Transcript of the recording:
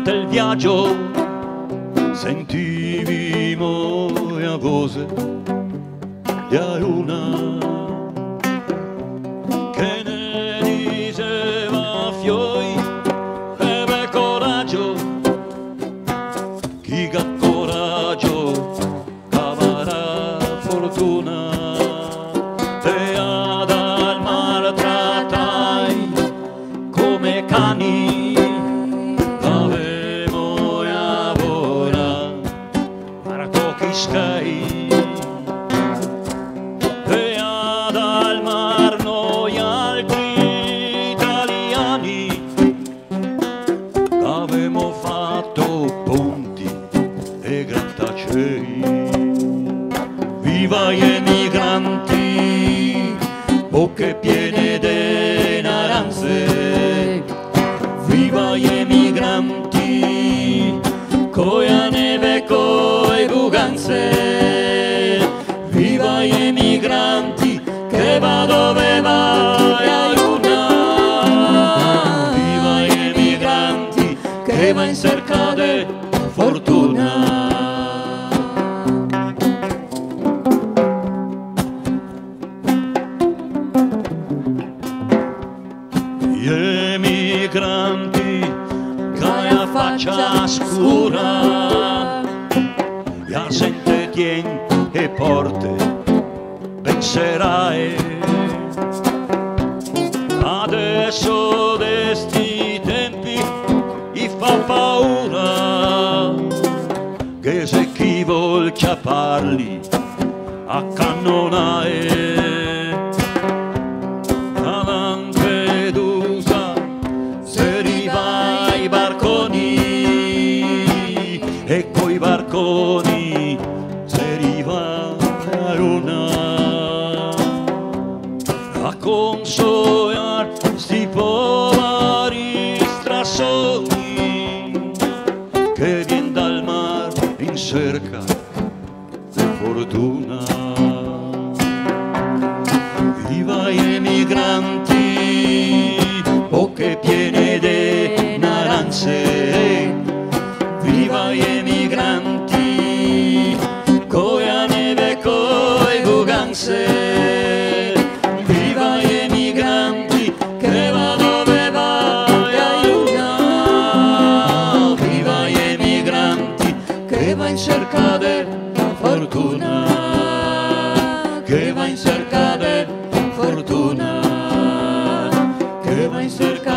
durante il viaggio sentivimo la voce di una che ne diceva fioi beve coraggio, chi ha coraggio cavarà fortuna. Te ad al mar trattai come cani, avemo lavora marco chiscai. Te ad al mar noi altri italiani avemo fatto ponti e grattacieli. Viva gli emigranti, bocche piene di naranze. Viva gli emigranti, coi a neve, coi buganze. Viva gli emigranti, che va dove vai a luna. Viva gli emigranti, che va in cerca di fortuna. Gli emigranti che a faccia scura, la gente tien e porte penserai. Adesso desti tempi gli fa paura, che se chi vuol chiapparli a cannonare. E coi barconi se riva a luna a consolar sti poveri strassoni che vien dal mar in cerca di fortuna. Viva gli emigranti, bocche piene di naranze. Viva gli emigranti, coi a neve, coi buganze. Viva gli emigranti, che va dove vai a luna. Viva gli emigranti, che va in cerca di fortuna. Che va in cerca di fortuna. Che va in cerca